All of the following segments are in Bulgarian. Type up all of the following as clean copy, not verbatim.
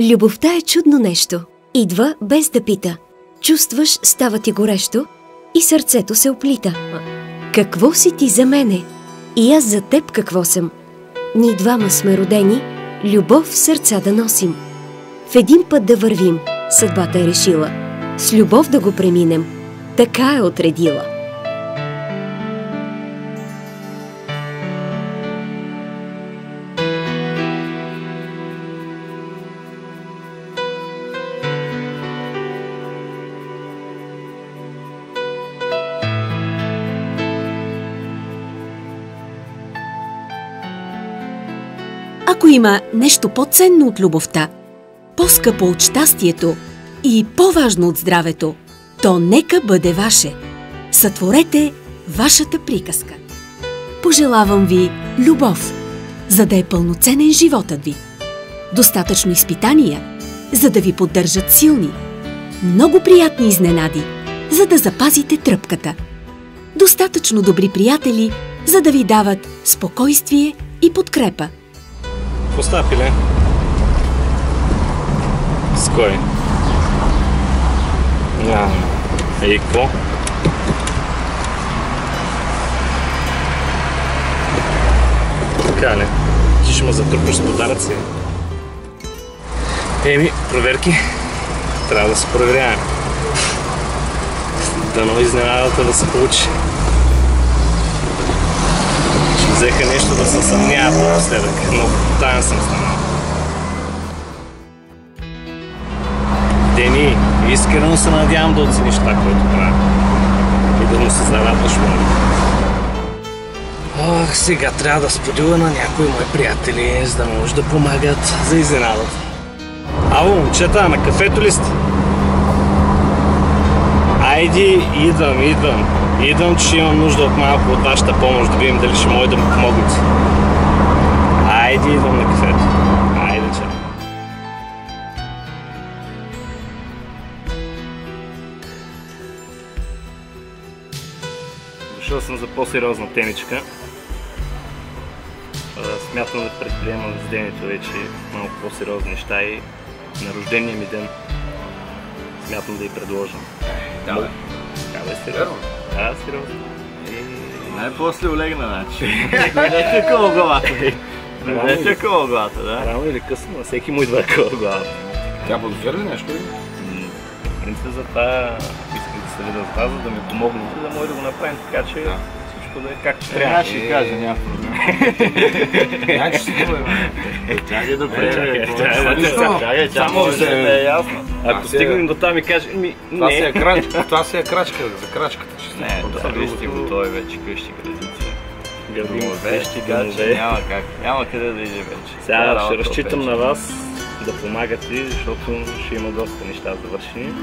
Любовта е чудно нещо. Идва без да пита. Чувстваш, става ти горещо и сърцето се оплита. Какво си ти за мене? И аз за теб какво съм? Ние двама сме родени, любов в сърца да носим. В един път да вървим, съдбата е решила. С любов да го преминем, така е отредила. Ако има нещо по-ценно от любовта, по-скъпо от щастието и по-важно от здравето, то нека бъде ваше. Сътворете вашата приказка. Пожелавам ви любов, за да е пълноценен животът ви. Достатъчно изпитания, за да ви поддържат силни. Много приятни изненади, за да запазите тръпката. Достатъчно добри приятели, за да ви дават спокойствие и подкрепа. Какво пиле? С кой? И какво? Така ли? Ти ще ме затрупаш с подаръци? Проверки. Трябва да се проверяваме. Дано изненадата да се получи. Взеха нещо да се съмняват напоследък, но таен съм с него. Дени, искрено се надявам да оцениш това, което правя. И да му се зарадваш много. Сега трябва да споделя на някои мои приятели, за да може да помагат за изненадата. Ало, момчета, на кафето ли сте? Айди, идвам. Идвам, че имам нужда от малко от вашата помощ, да видим дали ще може да ми помогнете. Айде, идвам на кафето. Айде, че. Дошъл съм за по-сериозна темичка. Смятам да предприемам с Денито вече малко по-сериозни неща и на рождения ми ден смятам да й предложа. Да, бе. Сериозно. Да, сериозно. Най-после олегна, значи. Не такова главата. Не такова главата, да. Рано или късно, на всеки му идва такова главата. Тя подозира ли нещо? В принцип за това искам да се видя с вас, за да ми помогнете, да може да го направим така, че всичко да е както трябва. Аз ще кажа, няма проблем. Значи си това е. Чакай да приеме. Чакай, само да е ясно. Ако стигнем до там и кажем, не. Това си е крачка, за крачката. Не, да вижте готови вече къщи, градици. Градим вещи, гадже, няма как. Няма къде да иде вече. Сега ще разчитам на вас да помагате, защото ще има доста неща завършени.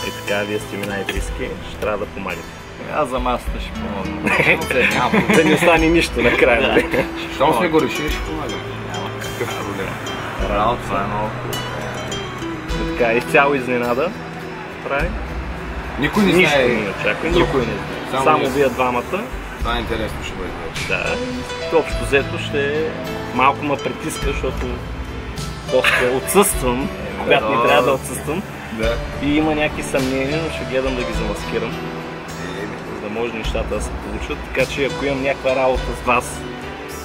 И така, вие сте ми най-близки, ще трябва да помагате. Аз за масата ще помогна. Да не остане нищо накрая. Щом сме го решили, ще помагаме. Няма какъв проблем. Рано, това е много. Така, изцяло изненада прави. Никой не Нищо знае. не очаква, никой не знае. Само вие двамата. Това е интересно ще бъде вече. Да, общо взето ще малко ме притиска, защото доста отсъствам, когато ми трябва да отсъствам. Да. И има някакви съмнения, но ще гледам да ги замаскирам, за да може нещата да се получат. Така че ако имам някаква работа с вас,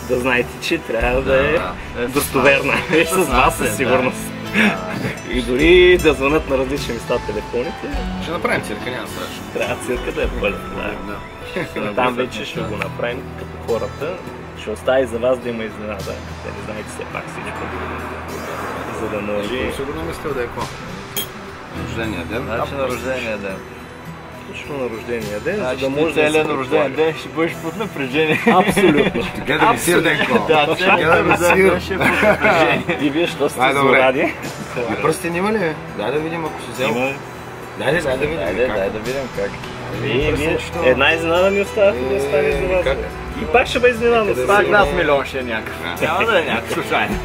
да знаете, че трябва да е достоверна. И с вас със сигурност. И дори да звънат на различни места телефоните. Ще направим цирка, няма страшно. Трябва цирка да е пълен. Там вече ще го направим като хората. Ще остави за вас да има изненада. Да не знаете все пак всичко. За да може... Сигурно мислил да е какво? Рождения ден? Значи на рождения ден. Точно на рождения ден, Значи за да може целият на рождения ден ще бъдеш под напрежение. Абсолютно. Гледа ми сир денко. Да, целият рождения ден ще е под напрежение. И вие що сте злоради? А пръстен има ли? Дай да видим, ако си взел. Дай да видим. Дай да видим как. Една изненада ми остава да остане за вас. И пак ще бъде изненада. Пак нас милион ще е някакъв. Няма да е някакъв случайно.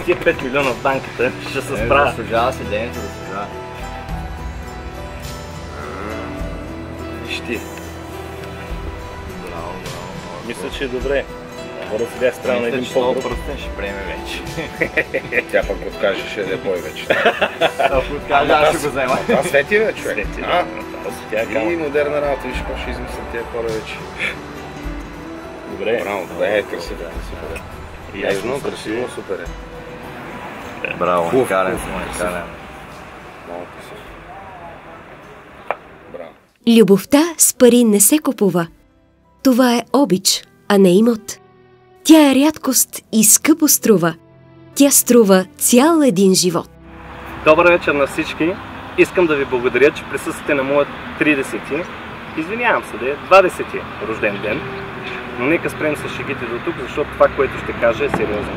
С тия 5 милиона в банката ще се справя. Заслужава си денето, заслужава. Виж ти. Мисля, че е добре. Хора се бях странно един по-груб. Пръстен ще приеме вече. Тя пък откаже, ще яде повече. Ако откаже, аз ще го взема. Това свети, бе, човек. Свети, да. Тя е И камък. модерна работа, виж какво ще измислят тия хора вече. Добре. Браво, да, красиво, супер. Нежно, красиво, супер е. Браво, Хубав, уникален хубав, съм, красив. уникален. Много красиво. Браво. Любовта с пари не се купува. Това е обич, а не имот. Тя е рядкост и скъпо струва. Тя струва цял един живот. Добър вечер на всички. Искам да ви благодаря, че присъствате на моят 30-ти, извинявам се, да е 20-ти рожден ден. Но нека спрем с шегите до тук, защото това, което ще кажа, е сериозно.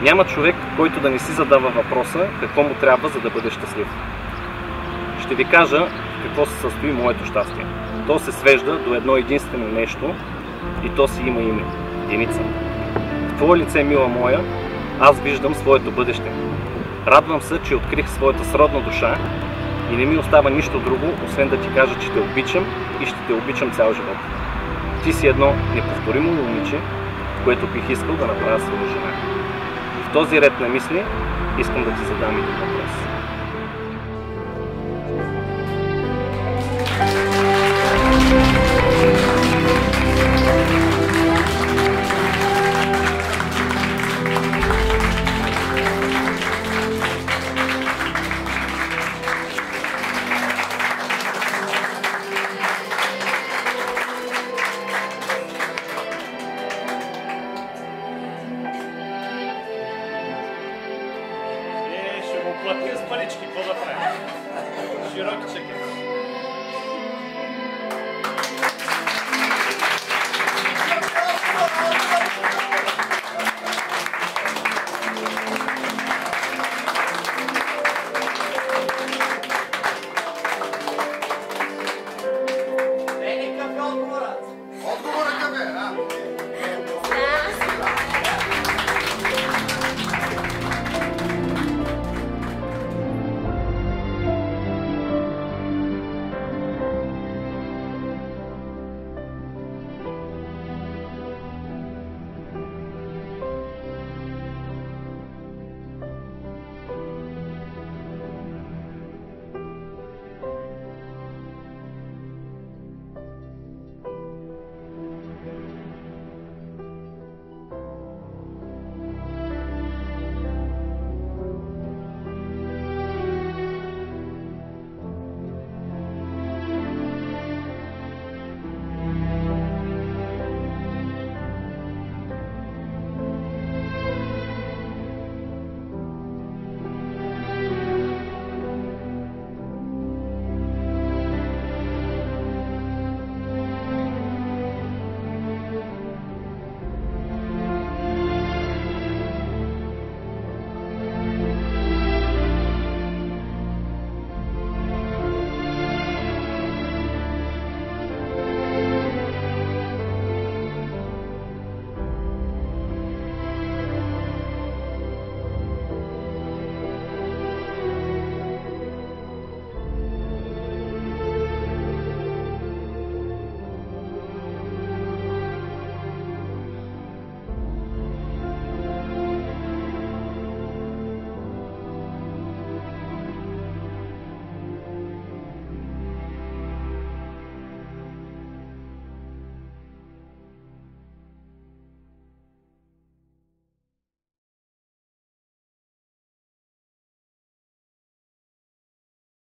Няма човек, който да не си задава въпроса какво му трябва, за да бъде щастлив. Ще ви кажа в какво се състои моето щастие. То се свежда до едно единствено нещо и то си има име – Деница. В твое лице, мила моя, аз виждам своето бъдеще. Радвам се, че открих своята сродна душа и не ми остава нищо друго, освен да ти кажа, че те обичам и ще те обичам цял живот. Ти си едно неповторимо момиче, което бих искал да направя своя жена. И в този ред на мисли искам да ти задам един въпрос. Ще го платим с парички, какво да правим? Широки чеки.